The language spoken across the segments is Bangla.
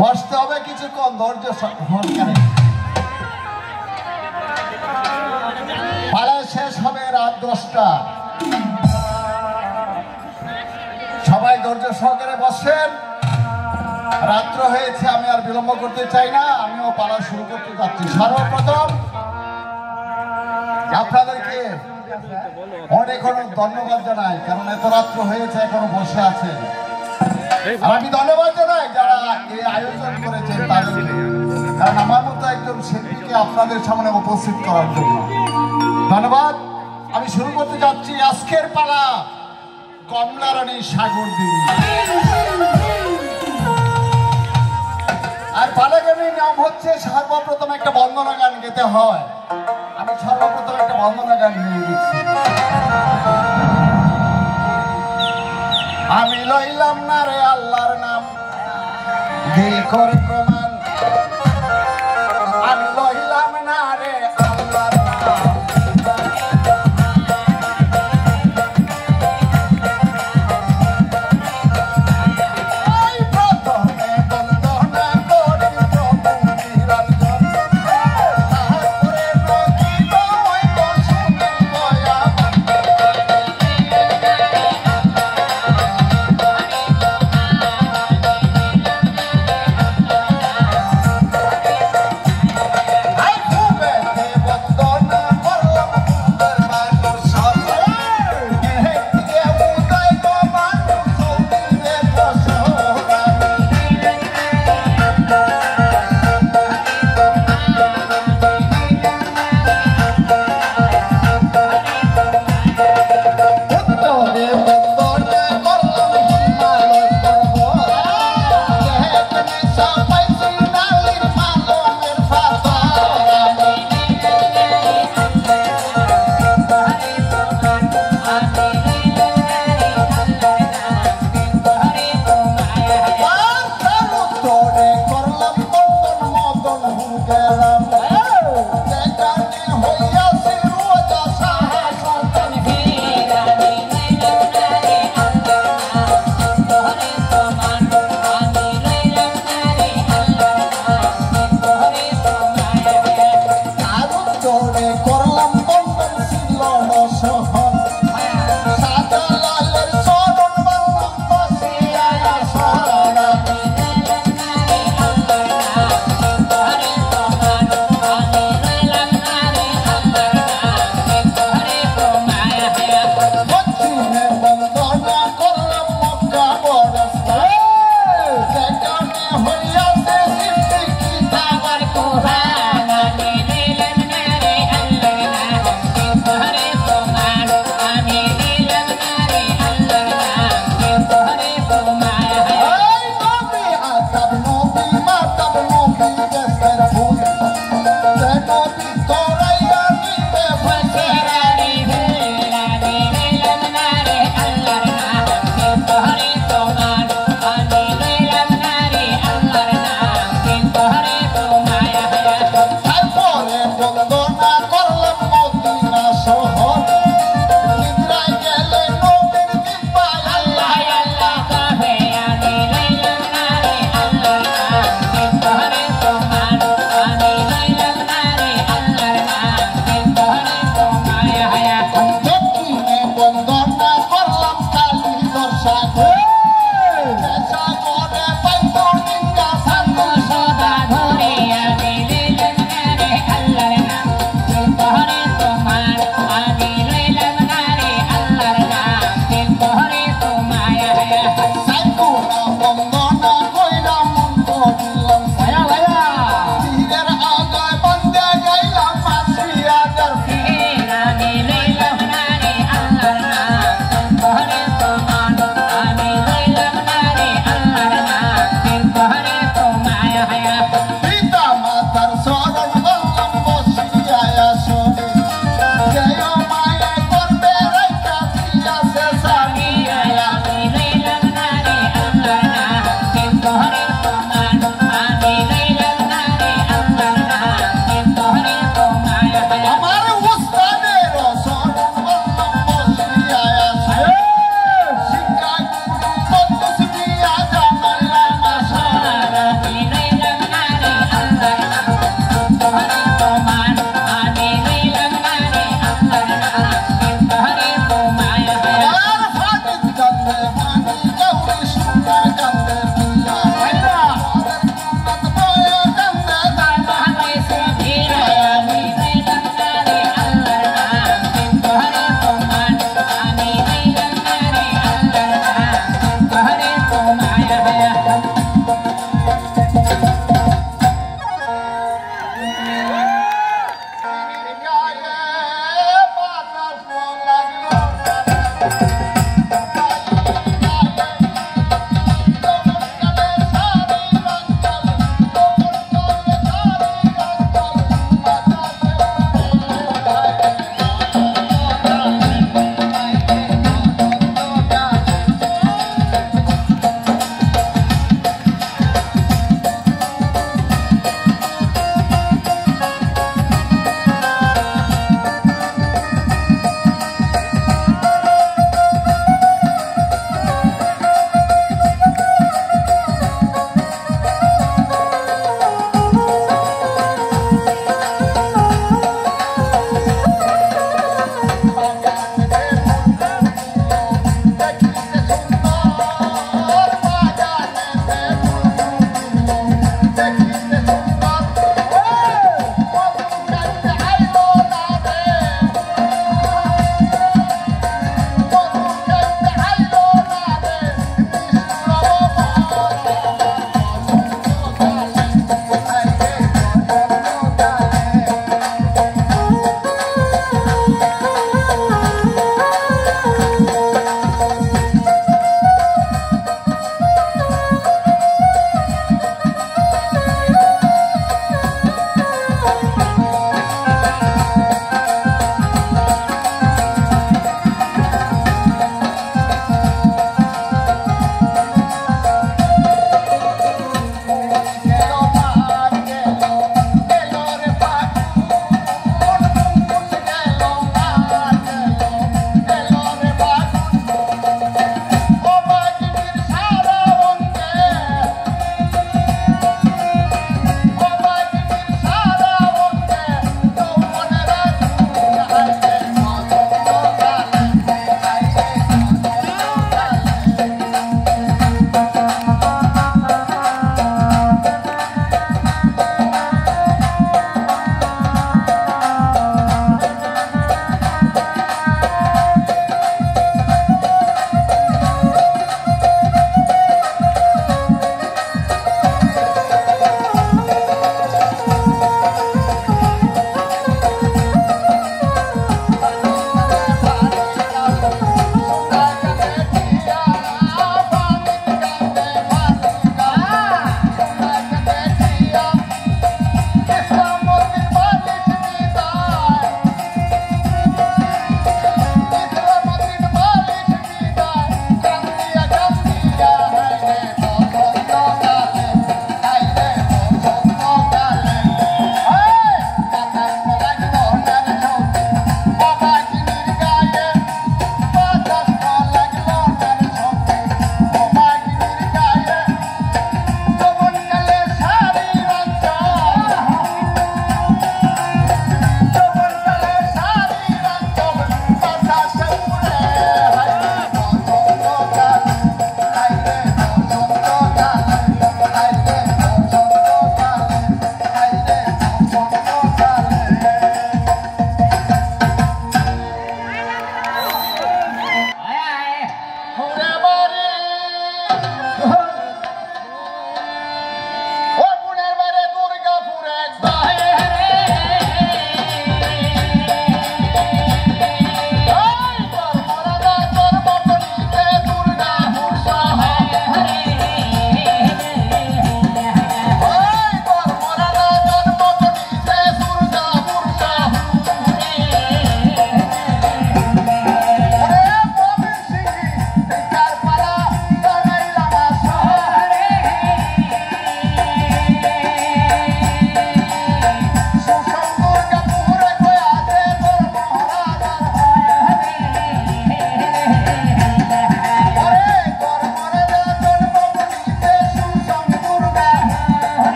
বসতে হবে কিছুক্ষণ, ধৈর্য সহকারে। পালা শেষ হবে রাত 10টা। সবাই ধৈর্য সহকারে বসেন। রাত্র হয়েছে, আমি আর বিলম্ব করতে চাই না, আমিও পালা শুরু করতে যাচ্ছি। সর্বপ্রথম আপনাদেরকে অনেক অনেক ধন্যবাদ জানাই, কারণ এত রাত্র হয়েছে এখনো বসে আছেন। আর আমি ধন্যবাদ জানাই যারা এই আয়োজন করেছেন তাদেরকে, কারণ আমার মতো একজন শিল্পীকে আপনাদের সামনে উপস্থিত করার জন্য ধন্যবাদ। আমি শুরু করতে যাচ্ছি আজকের পালা কমলা রানী সাগর দেবী। আর পালা গানের নাম হচ্ছে, সর্বপ্রথম একটা বন্দনা গান গেতে হয়। আমি সর্বপ্রথম একটা বন্দনা গান নিয়ে দিচ্ছি। আমি লইলাম না রে আল্লাহর নাম, দিল করে প্রমাণ। আমি লইলাম না রে আল্লাহর নাম,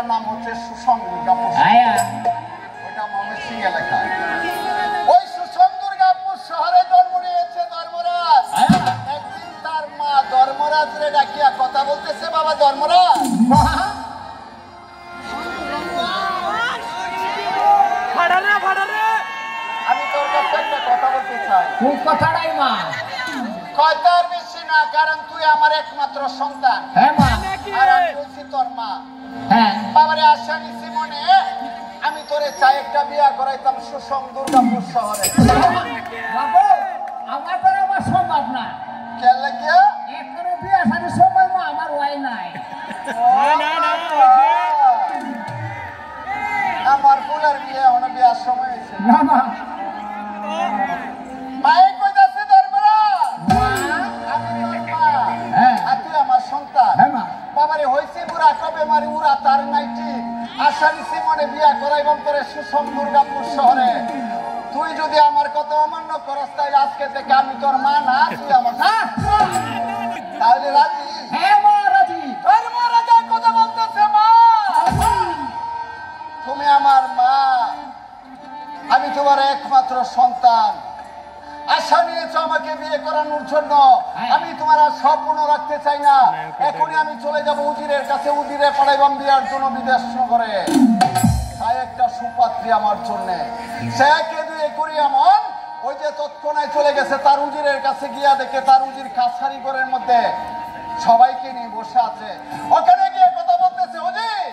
জায়গাটার নাম হচ্ছে সুসং দুর্গাপুর, ওইটা ময়মনসিংহ এলাকায়। ওই সুসং দুর্গাপুর শহরে জন্ম নিয়েছে ধর্মরাজ। একদিন তার মা ধর্মরাজ রে ডাকিয়া কথা বলতেছে, বাবা ধর্মরাজ, আমি তোর কাছে একটা কথা বলতে চাই। কোন কথাটাই মা? কথার বেশি না, কারণ তুই আমার একমাত্র সন্তান। হ্যাঁ মা। আর আমি বলছি তোর মা। হ্যাঁ বাবারে আশা নিছি মনে, আমি তোরে চাই একটা বিয়া করাইতাম সুসং দুর্গাপুর শহরে। বাবু আমার তো আমার সম্ভব না। কেন লাগিয়া? এখনো বিয়ে শাদী সময় মা আমার ওয়াই নাই। আমার ফুলের বিয়ে হলো, বিয়ার সময় হয়েছে না মা। মায়ে কইতাছে ধর্মরাজ, মা। আমি তোর মা, হ্যাঁ। আর তুই আমার সন্তান। হ্যাঁ মা। বাবারে হয়েছে বুড়া কবে মারি উড়া তার নাইটি। আশা নিছি মনে বিয়া করাইবাম তোরে সুসং দুর্গাপুর শহরে। তুই যদি আমার কথা অমান্য করস তাই আজকে থেকে আমি তোর মা না, তুই আমার না। তাহলে রাজি? হ্যাঁ মা রাজি। ধর্মরাজা কথা বলতেছে, মা তুমি আমার মা, আমি তোমার একমাত্র সন্তান। আশা নিয়েছ আমাকে বিয়ে করানোর জন্য, আমি তোমার আর স্বপ্ন রাখতে চাই না। এখনই আমি চলে যাব উজিরের কাছে, উজিরে পাঠাইবাম বিয়ার জন্য বিদেশ করে। তাই একটা সুপাত্রী আমার জন্য, সে কে দিয়ে করি এমন, ওই যে তৎক্ষণায় চলে গেছে তার উজিরের কাছে, গিয়া দেখে তার উজির কাছারি ঘরের মধ্যে সবাইকে নিয়ে বসে আছে। ওখানে গিয়ে কথা বলতেছে, উজির